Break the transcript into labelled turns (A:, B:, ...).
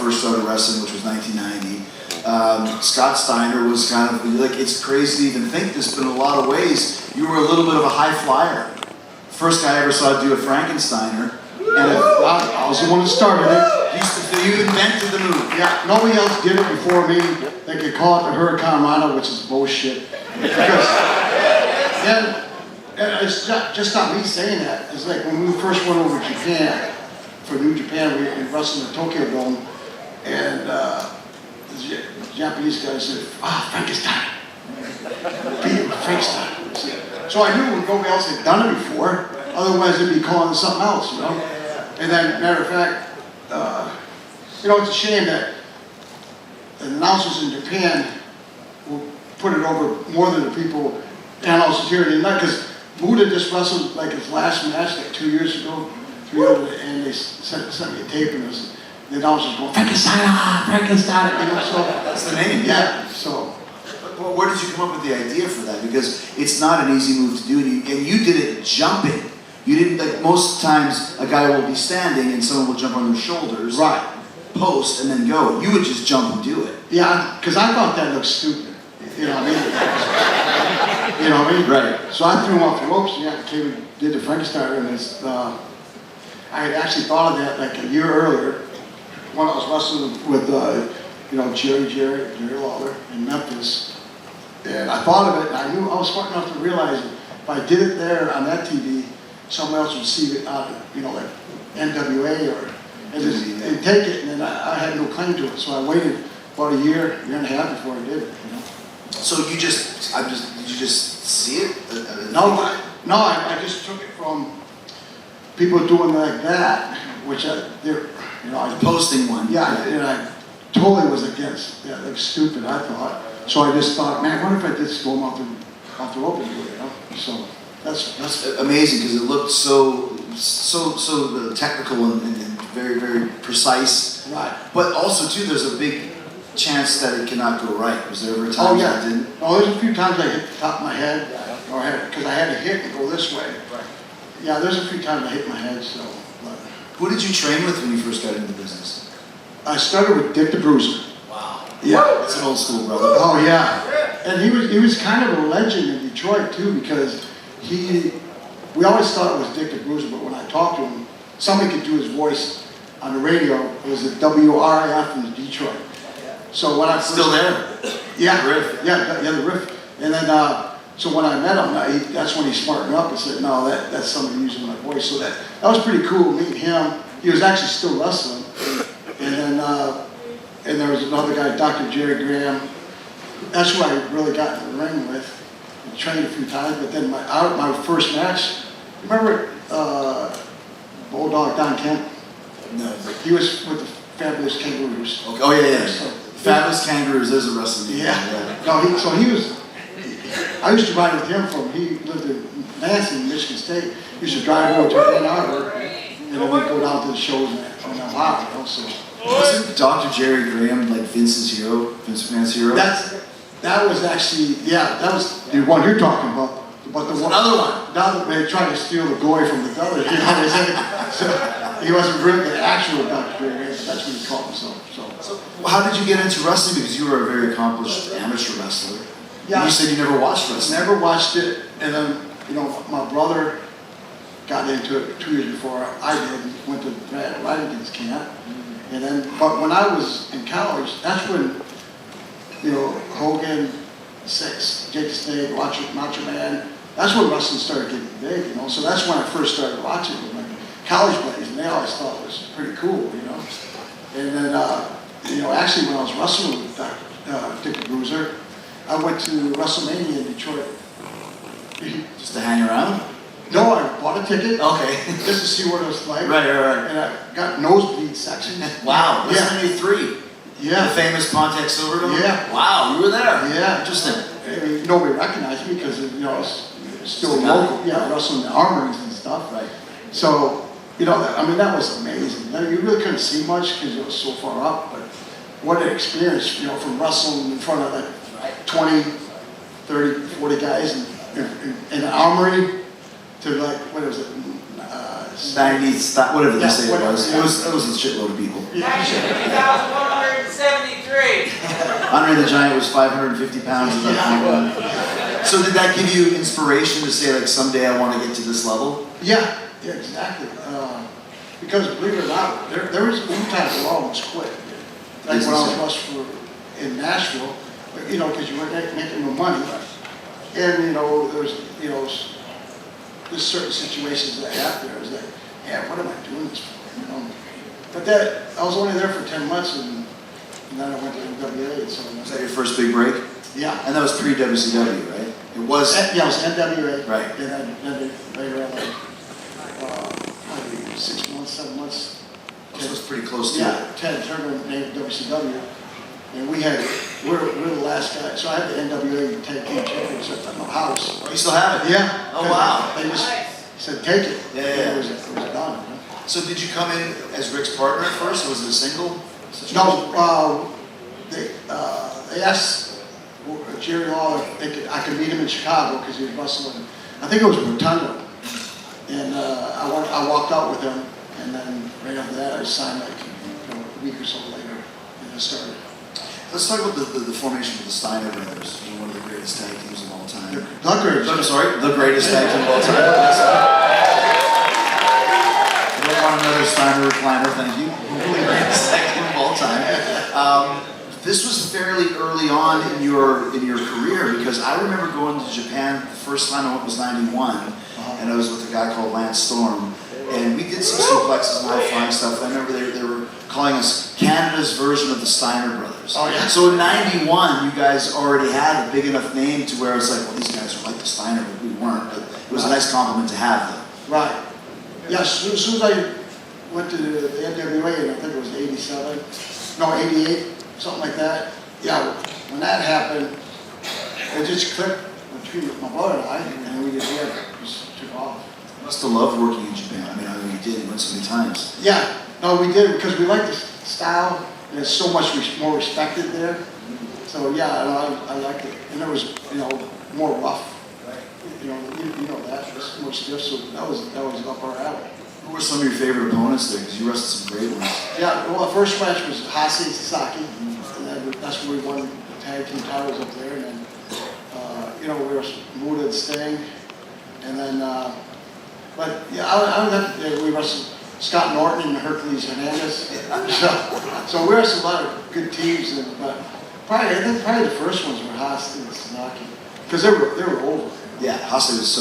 A: first started wrestling, which was 1990. Scott Steiner was kind of, like, it's crazy to even think this, but in a lot of ways, you were a little bit of a high flyer. First guy I ever saw do a Frankensteiner, and
B: I was the one that started it.
A: You invented the move.
B: Yeah, nobody else did it before me. They could call it the Hurricane Rana, which is bullshit. Because, and it's just not me saying that. It's like when we first went over to Japan, for New Japan, we wrestled in the Tokyo Dome, and the Japanese guy said, Frankensteiner. Frankensteiner. So I knew nobody else had done it before, otherwise they'd be calling it something else, you know? And then, matter of fact, you know, it's a shame that the announcers in Japan will put it over more than the people, announcers here tonight, because Muda just wrestled like his last match like 2 years ago, and they sent me a tape, and the announcers going, Frankensteiner, you know, so.
A: That's the name,
B: yeah. So.
A: Well, where did you come up with the idea for that? Because it's not an easy move to do, and you did it jumping. You didn't, like most times a guy will be standing and someone will jump on their shoulders,
B: right,
A: post, and then go. You would just jump and do it.
B: Yeah, because I thought that looked stupid. You know what I mean? You know what I mean?
A: Right.
B: So I threw him off the ropes, and came and did the Frankensteiner, and I had actually thought of that like a year earlier when I was wrestling with, you know, Jerry Lawler in Memphis. And I thought of it, and I knew I was smart enough to realize that if I did it there on that TV, someone else would see it on, you know, like NWA and take it, and then I had no claim to it. So I waited about a year and a half before I did it. You know.
A: So did you just see it?
B: No, I just took it from people doing like that, which you know, I
A: posting one.
B: Yeah, and I totally was against. Yeah, like stupid, I thought. So I just thought, man, what if I did throw him off the rope and do it, you know? So that's
A: amazing, because it looked so technical and very, very precise.
B: Right.
A: But also too, there's a big chance that it cannot go right. Was there ever a time that it didn't?
B: Oh, there's a few times I hit the top of my head, or because I had to hit and go this way. Right. Yeah, there's a few times I hit my head. So. But.
A: Who did you train with when you first got into the business?
B: I started with Dick the Bruiser.
A: Wow.
B: Yeah.
A: That's an old school brother.
B: Oh yeah. And he was kind of a legend in Detroit too, because we always thought it was Dick the Bruiser, but when I talked to him, somebody could do his voice on the radio. It was a WRIF in Detroit. So when I
A: still there?
B: Yeah.
A: The riff.
B: Yeah, the riff. And then so when I met him, that's when he smartened up and said, no, that's somebody using my voice. So that was pretty cool meeting him. He was actually still wrestling. And then and there was another guy, Dr. Jerry Graham. That's who I really got in the ring with. I trained a few times, but then my first match, remember Bulldog Don Kent?
A: No.
B: He was with the Fabulous Kangaroos.
A: Okay. Oh yeah. So, Fabulous Kangaroos, there's a wrestling name.
B: Yeah. No, so he was, I used to ride with him he lived in Lansing, Michigan State. He used to drive over to Ann Arbor, and then we'd go down to the shows on that lot, you know, so.
A: Wasn't Dr. Jerry Graham like Vince McMahon's hero?
B: That was actually, yeah, that was the one you're talking about. But the one,
A: another one.
B: Now that they tried to steal the glory from the other, you know what they said? So he wasn't really the actual Dr. Jerry Graham, but that's what he called himself.
A: So how did you get into wrestling? Because you were a very accomplished amateur wrestler.
B: Yeah.
A: And you said you never watched wrestling.
B: Never watched it, and then, you know, my brother got into it 2 years before I did. Went to Brad Ridington's camp. And then, but when I was in college, that's when, you know, Hogan, Jake Snake, Macho Man, that's when wrestling started getting big, you know. So that's when I first started watching with my college buddies, and they always thought it was pretty cool, you know. And then, you know, actually when I was wrestling with Dick the Bruiser, I went to WrestleMania in Detroit.
A: Just to hang around?
B: No, I bought a ticket.
A: Okay.
B: Just to see what it was like.
A: Right.
B: And I got nosebleed section.
A: Wow.
B: Yeah.
A: WrestleMania 3.
B: Yeah.
A: The famous Pontiac Silverdome?
B: Yeah.
A: Wow, you were there.
B: Yeah.
A: Interesting.
B: I mean, nobody recognized me because, you know, it's still local. Yeah, wrestling the armories and stuff.
A: Right.
B: So, you know, I mean, that was amazing. I mean, you really couldn't see much because it was so far up, but what an experience, you know, from wrestling in front of like 20, 30, 40 guys in an armory to like, what was it,
A: whatever they
B: Yeah,
A: say
B: whatever,
A: it was.
B: yeah.
A: It was a shitload of people.
C: 93,173.
A: Andre the Giant was 550 pounds at that point. So did that give you inspiration to say, like, someday I want to get to this level?
B: Yeah, exactly. Because believe it or not, there was one time the law was quit. Like when I was rushed in Nashville, you know, because you weren't making no money. And, you know, there's, you know, there's certain situations that happen there. Is that, yeah, what am I doing this for? You know? But that, I was only there for 10 months and then I went to NWA. So
A: Was that your first big break?
B: Yeah.
A: And that was pre-WCW, right? It was?
B: Yeah, it was NWA.
A: Right.
B: And then they ran like, probably 6 months, 7 months.
A: So it was pretty close to
B: Yeah, Ted Turner named WCW. And we're the last guy. So I had the NWA Tag Team Championship at my house.
A: Oh, you still have it?
B: Yeah.
A: Oh, wow.
B: They just said, take it.
A: Yeah.
B: It was done.
A: So did you come in as Rick's partner at first, or was it a single situation?
B: No, they asked Jerry Law if I could meet him in Chicago because he was wrestling. I think it was Rotundo. And I walked out with him, and then right after that I signed like a week or so later, and I started.
A: Let's talk about the formation of the Steiner Brothers, one of the greatest tag teams of all time.
B: The greatest.
A: I'm sorry, the greatest tag team of all time. I don't want another Steiner recliner, thank you. The greatest tag team of all time. This was fairly early on in your career, because I remember going to Japan the first time I went was '91, and I was with a guy called Lance Storm, and we did some suplexes and high-flying stuff. I remember they were calling us Canada's version of the Steiner Brothers.
B: Oh, yeah.
A: So in '91, you guys already had a big enough name to where it's like, well, these guys are like the Steiner, but we weren't. But it was a nice compliment to have them.
B: Right. Yeah, as soon as I went to the NWA, and I think it was '87, no, '88, something like that. Yeah, when that happened, it just clicked between my brother and I, and we just took off.
A: You must have loved working in Japan. I mean, I know you did. You went so many times.
B: Yeah, no, we did because we liked the style, and it's so much more respected there. So yeah, I liked it, and it was, you know, more rough. You know, you know that, it was more stiff, so that was up our alley.
A: Who were some of your favorite opponents there? Because you wrestled some great ones.
B: Yeah, well, the first match was Hase Sasaki, and then that's where we won the tag team titles up there, and then, you know, we were Muda and Sting, and then, but yeah, I would have to, we wrestled Scott Norton and Hercules Hernandez. So we wrestled a lot of good teams, but I think the first ones were Hase and Sasaki, because they were over.
A: Yeah, Hase was so